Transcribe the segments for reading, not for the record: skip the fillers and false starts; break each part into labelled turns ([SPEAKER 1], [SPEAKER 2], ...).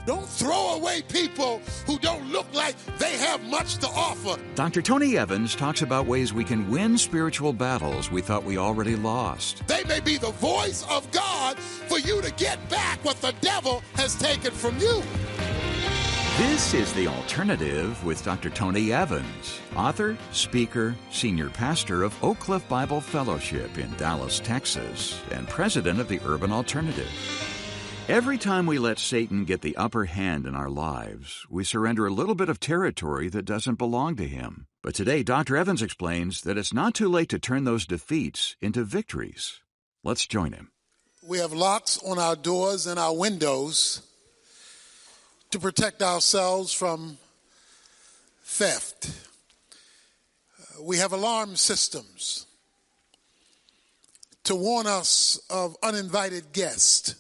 [SPEAKER 1] Don't throw away people who don't look like they have much to offer.
[SPEAKER 2] Dr. Tony Evans talks about ways we can win spiritual battles we thought we already lost.
[SPEAKER 1] They may be the voice of God for you to get back what the devil has taken from you.
[SPEAKER 2] This is The Alternative with Dr. Tony Evans, author, speaker, senior pastor of Oak Cliff Bible Fellowship in Dallas, Texas, and president of the Urban Alternative. Every time we let Satan get the upper hand in our lives, we surrender a little bit of territory that doesn't belong to him. But today, Dr. Evans explains that it's not too late to turn those defeats into victories. Let's join him.
[SPEAKER 1] We have locks on our doors and our windows to protect ourselves from theft. We have alarm systems to warn us of uninvited guests,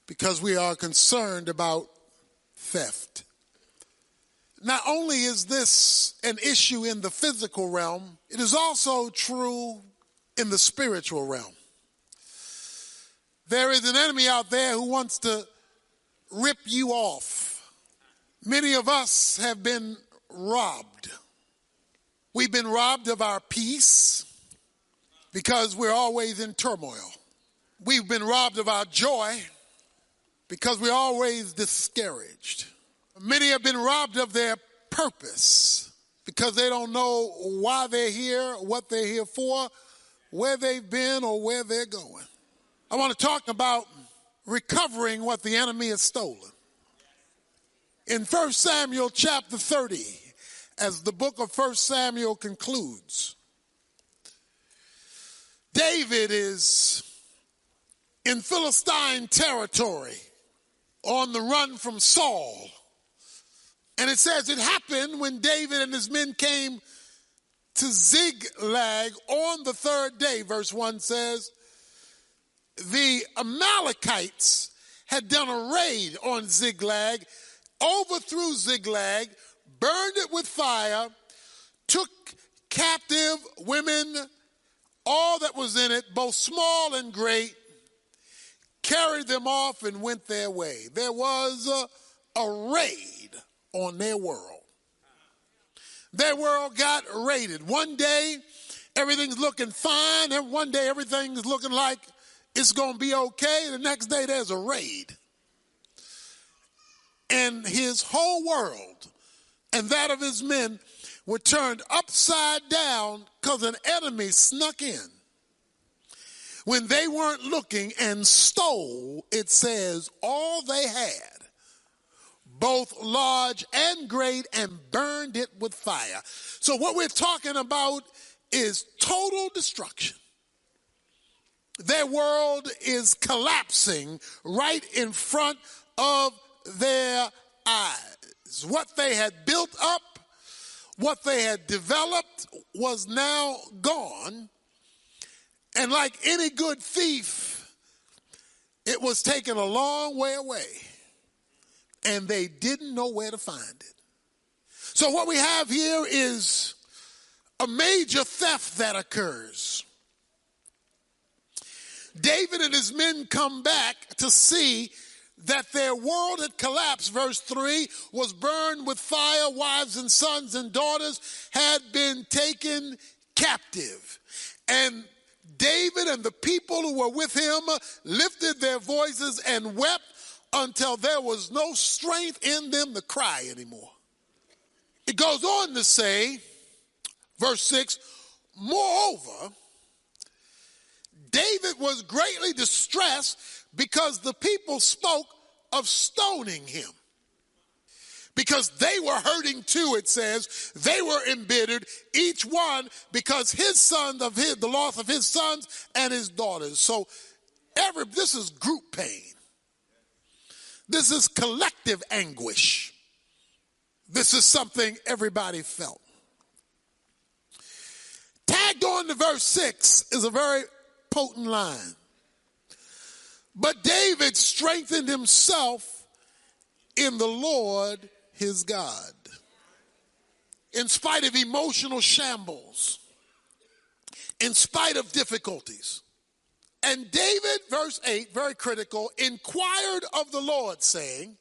[SPEAKER 1] because we are concerned about theft. Not only is this an issue in the physical realm, it is also true in the spiritual realm. There is an enemy out there who wants to rip you off. Many of us have been robbed. We've been robbed of our peace because we're always in turmoil. We've been robbed of our joy because we're always discouraged. Many have been robbed of their purpose because they don't know why they're here, what they're here for, where they've been, or where they're going. I want to talk about recovering what the enemy has stolen. In 1 Samuel chapter 30, as the book of 1 Samuel concludes, David is in Philistine territory, on the run from Saul. And it says it happened when David and his men came to Ziklag on the third day, verse 1 says, the Amalekites had done a raid on Ziklag, overthrew Ziklag, burned it with fire, took captive women, all that was in it, both small and great, carried them off and went their way. There was a raid on their world. Their world got raided. One day, everything's looking fine, and one day everything's looking like it's going to be okay. The next day, there's a raid. And his whole world and that of his men were turned upside down because an enemy snuck in when they weren't looking and stole, it says, all they had, both large and great, and burned it with fire. So what we're talking about is total destruction. Their world is collapsing right in front of their eyes. What they had built up, what they had developed was now gone. And like any good thief, it was taken a long way away, and they didn't know where to find it. So what we have here is a major theft that occurs. David and his men come back to see that their world had collapsed. Verse 3, was burned with fire. Wives and sons and daughters had been taken captive. And David and the people who were with him lifted their voices and wept until there was no strength in them to cry anymore. It goes on to say, verse 6, moreover, David was greatly distressed because the people spoke of stoning him. Because they were hurting too, it says. They were embittered, each one because the loss of his sons and his daughters. So this is group pain. This is collective anguish. This is something everybody felt. Tagged on to verse 6 is a very potent line. But David strengthened himself in the Lord his God. In spite of emotional shambles, in spite of difficulties, And David, verse 8, very critical, inquired of the Lord, saying,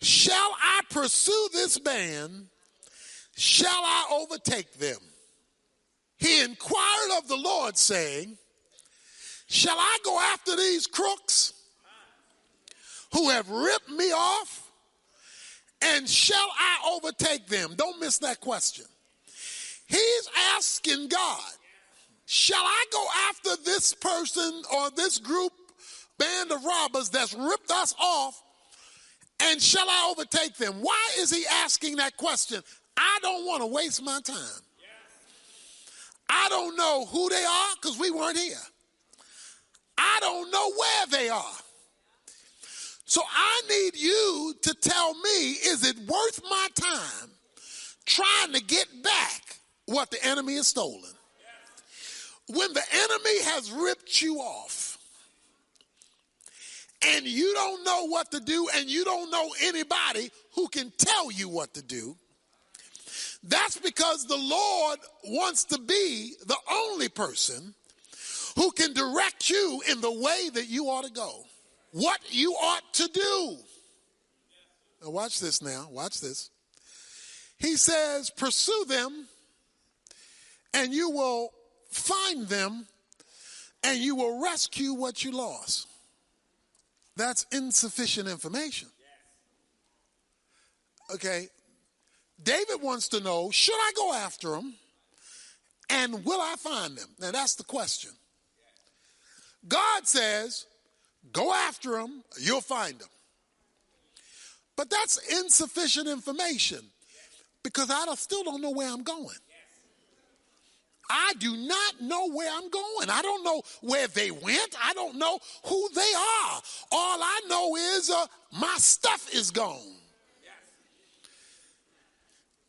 [SPEAKER 1] shall I pursue this band? Shall I overtake them? He inquired of the Lord, saying, shall I go after these crooks who have ripped me off? And shall I overtake them? Don't miss that question. He's asking God, shall I go after this person or this group, band of robbers that's ripped us off, and shall I overtake them? Why is he asking that question? I don't want to waste my time. I don't know who they are because we weren't here. I don't know where they are. So I need you to tell me, is it worth my time trying to get back what the enemy has stolen? When the enemy has ripped you off and you don't know what to do and you don't know anybody who can tell you what to do, that's because the Lord wants to be the only person who can direct you in the way that you ought to go, what you ought to do. Now watch this now, watch this. He says, pursue them and you will find them and you will rescue what you lost. That's insufficient information. Okay, David wants to know, should I go after them and will I find them? Now that's the question. God says, go after them, you'll find them. But that's insufficient information because I still don't know where I'm going. I do not know where I'm going. I don't know where they went. I don't know who they are. All I know is my stuff is gone.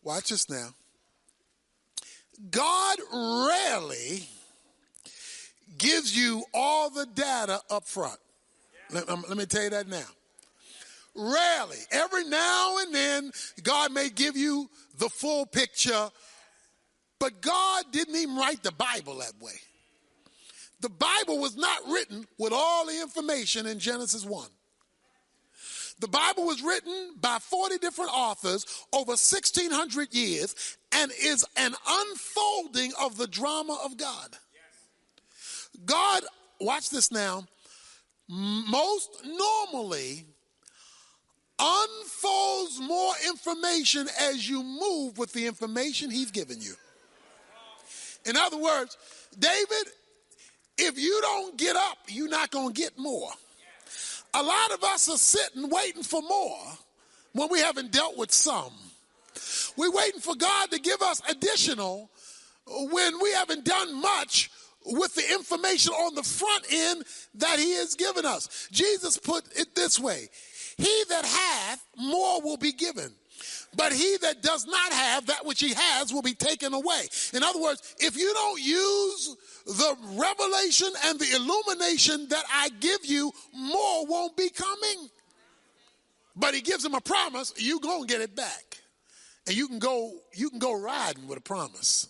[SPEAKER 1] Watch this now. God rarely gives you all the data up front. Let me tell you that now. Rarely. Every now and then, God may give you the full picture, but God didn't even write the Bible that way. The Bible was not written with all the information in Genesis 1. The Bible was written by 40 different authors over 1,600 years and is an unfolding of the drama of God. God, watch this now, most normally unfolds more information as you move with the information he's given you. In other words, David, if you don't get up, you're not going to get more. A lot of us are sitting waiting for more when we haven't dealt with some. We're waiting for God to give us additional when we haven't done much with the information on the front end that he has given us. Jesus put it this way: he that hath, more will be given. But he that does not have, that which he has will be taken away. In other words, if you don't use the revelation and the illumination that I give you, more won't be coming. But he gives him a promise, you're going to get it back. And you can go riding with a promise.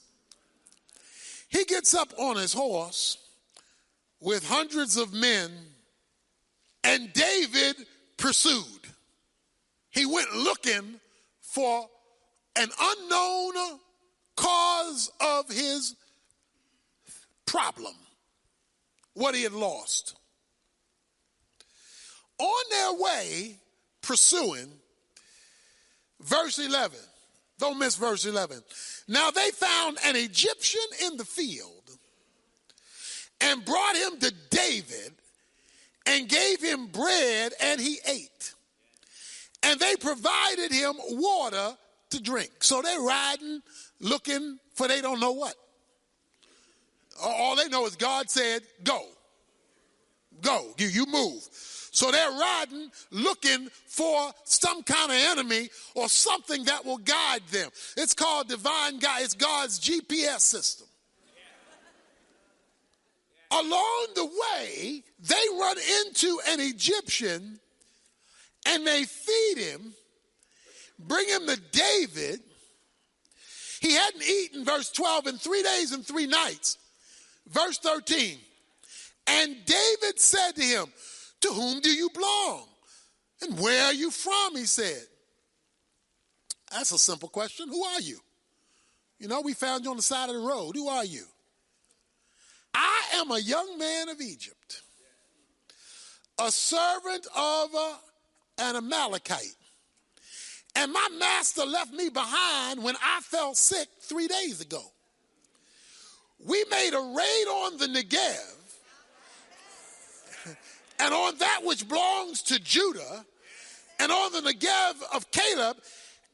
[SPEAKER 1] He gets up on his horse with hundreds of men, and David pursued. He went looking for an unknown cause of his problem, what he had lost. On their way, pursuing, verse 11, don't miss verse 11. Now they found an Egyptian in the field and brought him to David and gave him bread and he ate. And they provided him water to drink. So they're riding, looking for they don't know what. All they know is God said, go. Go, you move. So they're riding, looking for some kind of enemy or something that will guide them. It's called divine guide. It's God's GPS system. Along the way, they run into an Egyptian and they feed him, bring him to David. He hadn't eaten, verse 12, in 3 days and 3 nights. Verse 13, And David said to him, to whom do you belong? And where are you from? He said. That's a simple question. Who are you? You know, we found you on the side of the road. Who are you? I am a young man of Egypt, a servant of an Amalekite. And my master left me behind when I fell sick 3 days ago. We made a raid on the Negev and on that which belongs to Judah and on the Negev of Caleb,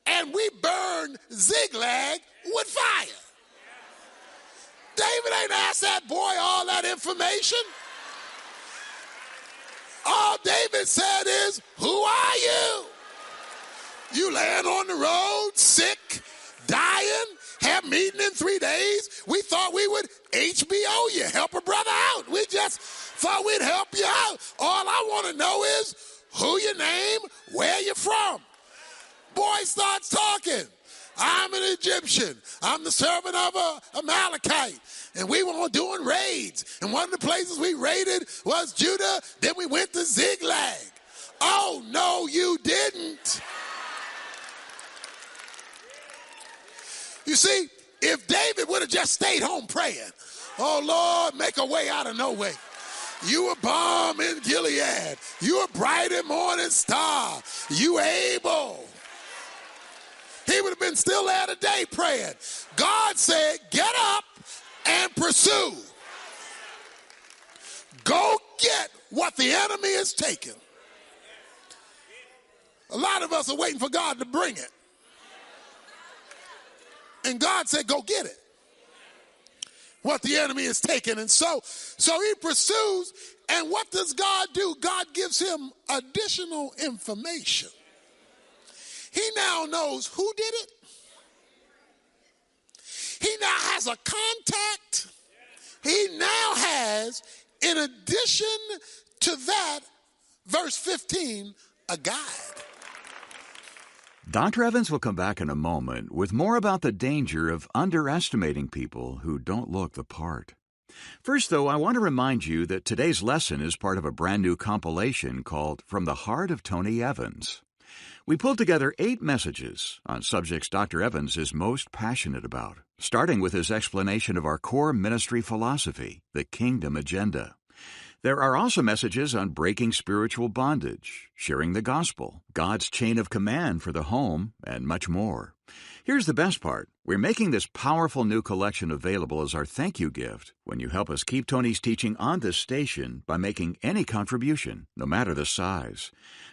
[SPEAKER 1] and we burned Ziklag with fire. David ain't asked that boy all that information. All David said is, who are you? You laying on the road, sick, dying, have meeting in 3 days. We thought we would HBO you, help a brother out. We just thought we'd help you out. All I want to know is who your name, where you from. Boy starts talking. I'm an Egyptian. I'm the servant of a Amalekite. And we were doing raids. And one of the places we raided was Judah. Then we went to Ziklag. Oh, no, you didn't. You see, if David would have just stayed home praying, oh, Lord, make a way out of no way. You were balm in Gilead. You were bright and morning star. You able. He would have been still there today praying. God said, get up and pursue. Go get what the enemy is taking. A lot of us are waiting for God to bring it. And God said, go get it. What the enemy is taking. And so he pursues. And what does God do? God gives him additional information. He now knows who did it. He now has a contact. He now has, in addition to that, verse 15, a guide.
[SPEAKER 2] Dr. Evans will come back in a moment with more about the danger of underestimating people who don't look the part. First, though, I want to remind you that today's lesson is part of a brand new compilation called From the Heart of Tony Evans. We pulled together 8 messages on subjects Dr. Evans is most passionate about, starting with his explanation of our core ministry philosophy, the Kingdom Agenda. There are also messages on breaking spiritual bondage, sharing the gospel, God's chain of command for the home, and much more. Here's the best part. We're making this powerful new collection available as our thank you gift when you help us keep Tony's teaching on this station by making any contribution, no matter the size.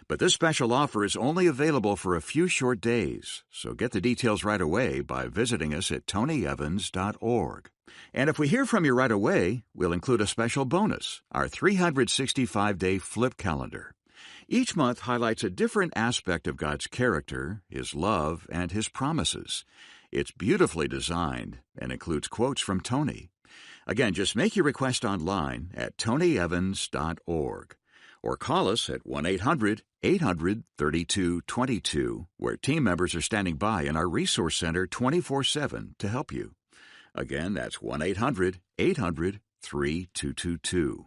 [SPEAKER 2] But this special offer is only available for a few short days, so get the details right away by visiting us at tonyevans.org. And if we hear from you right away, we'll include a special bonus, our 365-day flip calendar. Each month highlights a different aspect of God's character, His love, and His promises. It's beautifully designed and includes quotes from Tony. Again, just make your request online at tonyevans.org or call us at 1-800-800-3222, where team members are standing by in our resource center 24/7 to help you. Again, that's 1-800-800-3222.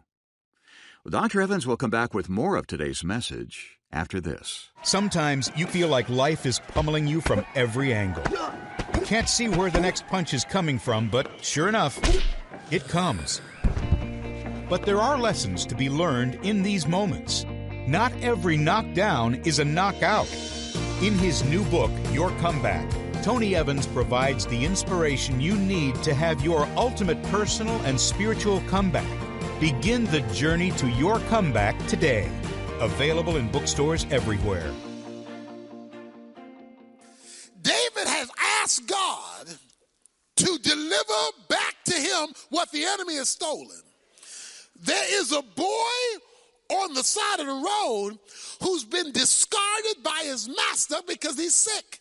[SPEAKER 2] Dr. Evans will come back with more of today's message after this.
[SPEAKER 3] Sometimes you feel like life is pummeling you from every angle. You can't see where the next punch is coming from, but sure enough, it comes. But there are lessons to be learned in these moments. Not every knockdown is a knockout. In his new book, Your Comeback, Tony Evans provides the inspiration you need to have your ultimate personal and spiritual comeback. Begin the journey to your comeback today. Available in bookstores everywhere.
[SPEAKER 1] David has asked God to deliver back to him what the enemy has stolen. There is a boy on the side of the road who's been discarded by his master because he's sick.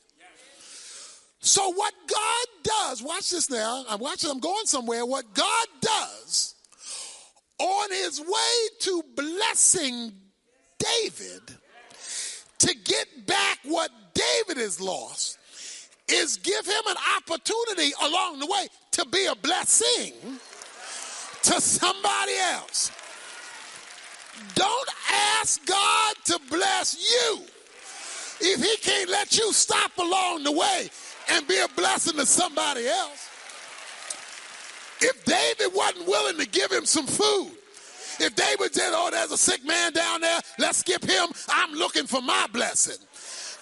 [SPEAKER 1] So what God does, watch this now, I'm going somewhere. What God does on his way to blessing David to get back what David has lost is give him an opportunity along the way to be a blessing to somebody else. Don't ask God to bless you if he can't let you stop along the way and be a blessing to somebody else. If David wasn't willing to give him some food, if David said, oh, there's a sick man down there, let's skip him, I'm looking for my blessing.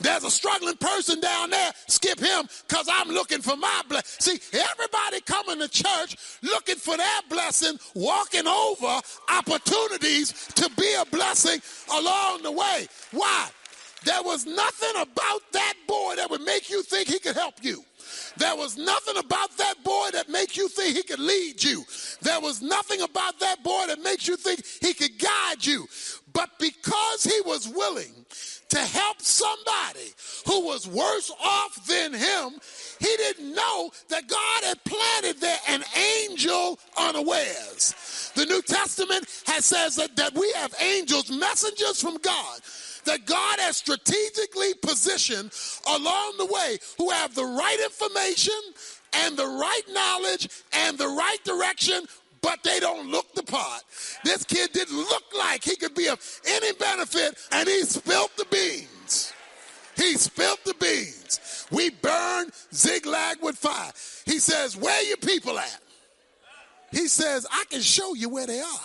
[SPEAKER 1] There's a struggling person down there, skip him because I'm looking for my blessing. See, everybody coming to church looking for their blessing, walking over opportunities to be a blessing along the way. Why? There was nothing about that boy that would make you think he could help you. There was nothing about that boy that makes you think he could lead you. There was nothing about that boy that makes you think he could guide you. But because he was willing to help somebody who was worse off than him, he didn't know that God had planted there an angel unawares. The New Testament says that we have angels, messengers from God, that God has strategically positioned along the way who have the right information and the right knowledge and the right direction, but they don't look the part. This kid didn't look like he could be of any benefit, and he spilled the beans. He spilled the beans. We burn Ziklag with fire. He says, where are your people at? He says, I can show you where they are.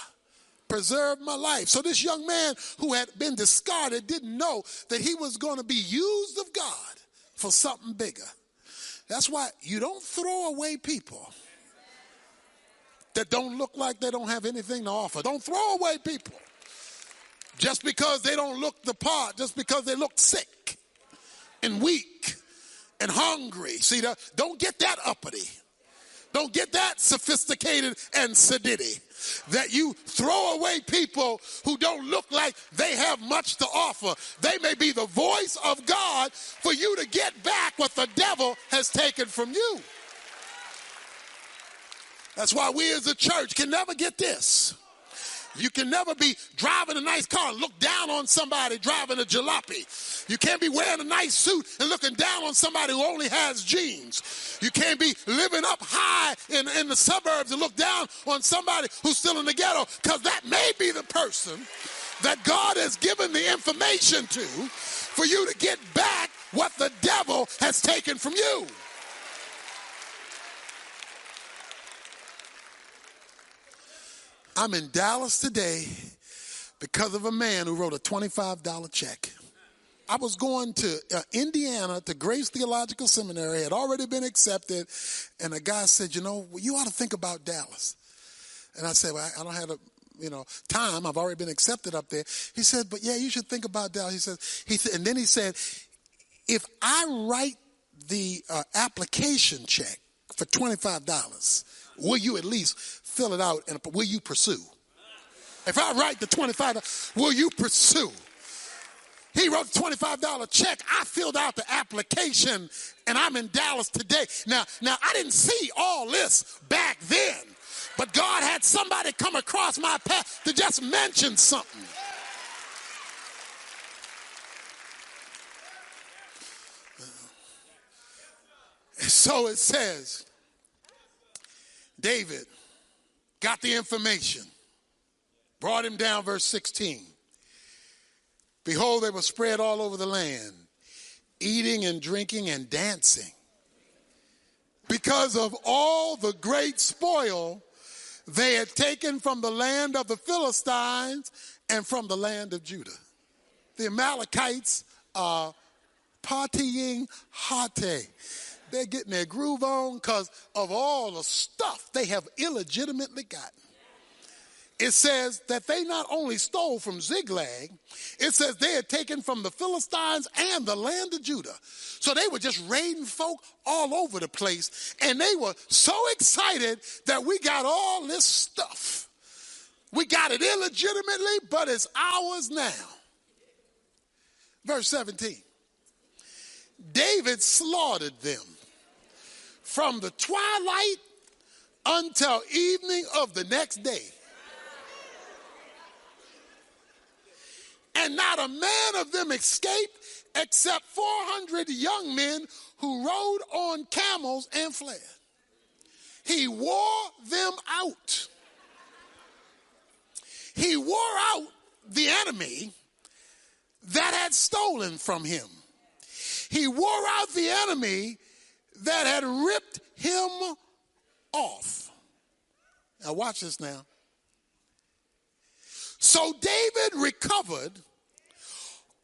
[SPEAKER 1] Preserve my life. So this young man who had been discarded didn't know that he was going to be used of God for something bigger. That's why you don't throw away people that don't look like they don't have anything to offer. Don't throw away people just because they don't look the part, just because they look sick and weak and hungry. See, don't get that uppity. Don't get that sophisticated and sedity that you throw away people who don't look like they have much to offer. They may be the voice of God for you to get back what the devil has taken from you. That's why we as a church can never get this. You can never be driving a nice car and look down on somebody driving a jalopy. You can't be wearing a nice suit and looking down on somebody who only has jeans. You can't be living up high in the suburbs and look down on somebody who's still in the ghetto, because that may be the person that God has given the information to for you to get back what the devil has taken from you. I'm in Dallas today because of a man who wrote a $25 check. I was going to Indiana to Grace Theological Seminary, had already been accepted, and a guy said, you ought to think about Dallas. And I said, well, I don't have time. I've already been accepted up there. He said, but yeah, you should think about Dallas. And then he said, if I write the application check for $25, will you at least fill it out, and will you pursue? If I write the $25, will you pursue? He wrote the $25 check. I filled out the application, and I'm in Dallas today. Now I didn't see all this back then, but God had somebody come across my path to just mention something. So it says, David got the information, brought him down, verse 16. Behold, they were spread all over the land, eating and drinking and dancing, because of all the great spoil they had taken from the land of the Philistines and from the land of Judah. The Amalekites are partying hate. They're getting their groove on because of all the stuff they have illegitimately gotten. It says that they not only stole from Ziklag, it says they had taken from the Philistines and the land of Judah. So they were just raiding folk all over the place, and they were so excited that we got all this stuff. We got it illegitimately, but it's ours now. Verse 17. David slaughtered them from the twilight until evening of the next day. And not a man of them escaped except 400 young men who rode on camels and fled. He wore them out. He wore out the enemy that had stolen from him. He wore out the enemy that had ripped him off. Now watch this now. So David recovered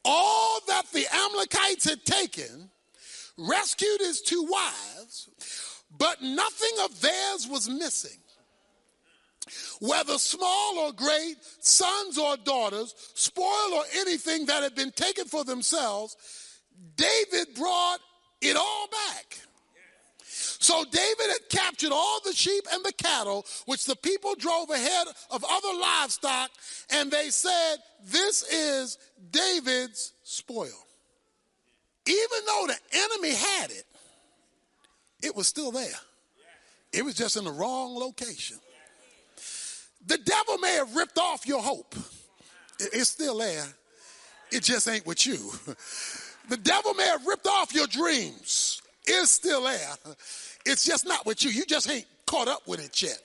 [SPEAKER 1] all that the Amalekites had taken, rescued his 2 wives, but nothing of theirs was missing. Whether small or great, sons or daughters, spoil or anything that had been taken for themselves, David brought it all back. So David had captured all the sheep and the cattle, which the people drove ahead of other livestock, and they said, "This is David's spoil." Even though the enemy had it, it was still there. It was just in the wrong location. The devil may have ripped off your hope. It's still there. It just ain't with you. The devil may have ripped off your dreams. It's still there. It's just not with you. You just ain't caught up with it yet.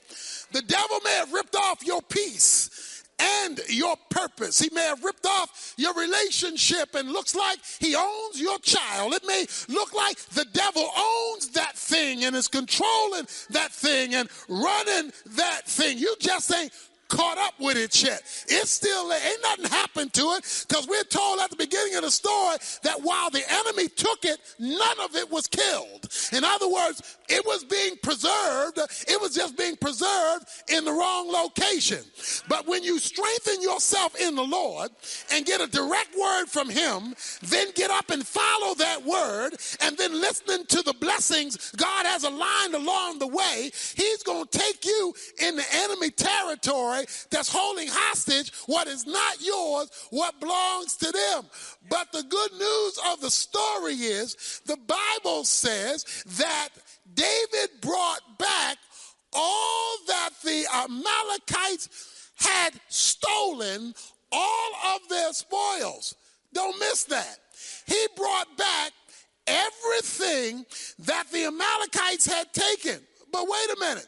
[SPEAKER 1] The devil may have ripped off your peace and your purpose. He may have ripped off your relationship and looks like he owns your child. It may look like the devil owns that thing and is controlling that thing and running that thing. You just ain't caught up with it yet. It's still there. Ain't nothing happened to it, because we're told at the beginning of the story that while the enemy took it, none of it was killed. In other words, it was being preserved. It was just being preserved in the wrong location. But when you strengthen yourself in the Lord and get a direct word from him, then get up and follow that word, and then listening to the blessings God has aligned along the way, he's going to take you in the enemy territory that's holding hostage what is not yours, what belongs to them. But the good news of the story is the Bible says that David brought back all that the Amalekites had stolen, all of their spoils. Don't miss that. He brought back everything that the Amalekites had taken. But wait a minute.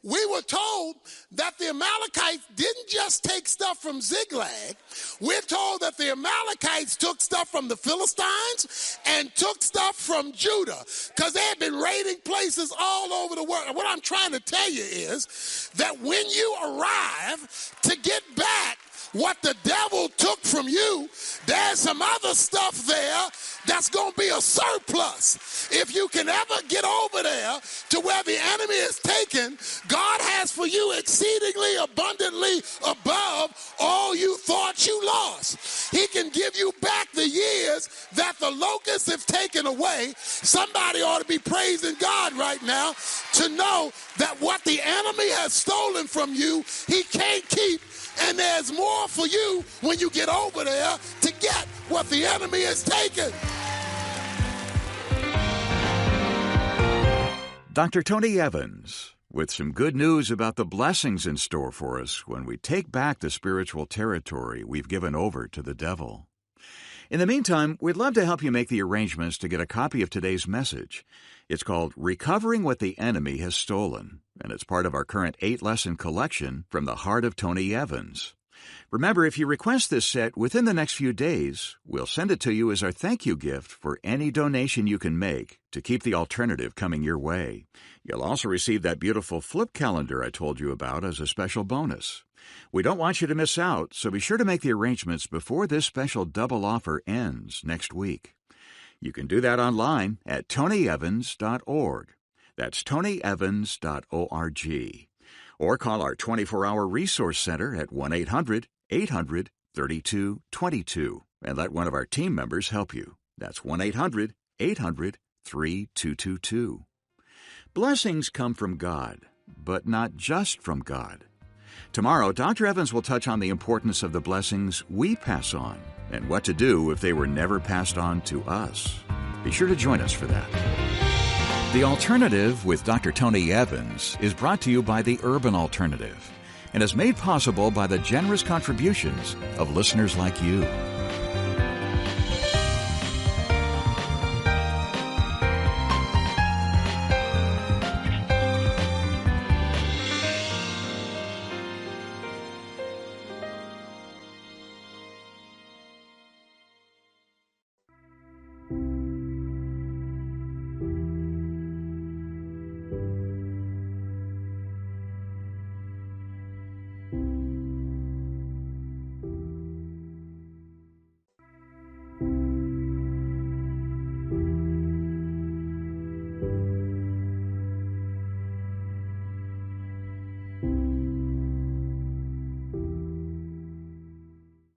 [SPEAKER 1] We were told that the Amalekites didn't just take stuff from Ziklag. We're told that the Amalekites took stuff from the Philistines and took stuff from Judah, because they had been raiding places all over the world. And what I'm trying to tell you is that when you arrive to get back what the devil took from you, there's some other stuff there that's going to be a surplus. If you can ever get over there to where the enemy is taken, God has for you exceedingly abundantly above all you thought you lost. He can give you back the years that the locusts have taken away. Somebody ought to be praising God right now to know that what the enemy has stolen from you, he can't keep. And there's more for you when you get over there to get what the enemy has taken.
[SPEAKER 2] Dr. Tony Evans, with some good news about the blessings in store for us when we take back the spiritual territory we've given over to the devil. In the meantime, we'd love to help you make the arrangements to get a copy of today's message. It's called Recovering What the Enemy Has Stolen, and it's part of our current 8-lesson collection from the heart of Tony Evans. Remember, if you request this set within the next few days, we'll send it to you as our thank you gift for any donation you can make to keep the alternative coming your way. You'll also receive that beautiful flip calendar I told you about as a special bonus. We don't want you to miss out, so be sure to make the arrangements before this special double offer ends next week. You can do that online at tonyevans.org. That's tonyevans.org. Or call our 24-hour resource center at 1-800-800-3222 and let one of our team members help you. That's 1-800-800-3222. Blessings come from God, but not just from God. Tomorrow, Dr. Evans will touch on the importance of the blessings we pass on and what to do if they were never passed on to us. Be sure to join us for that. The Alternative with Dr. Tony Evans is brought to you by the Urban Alternative and is made possible by the generous contributions of listeners like you.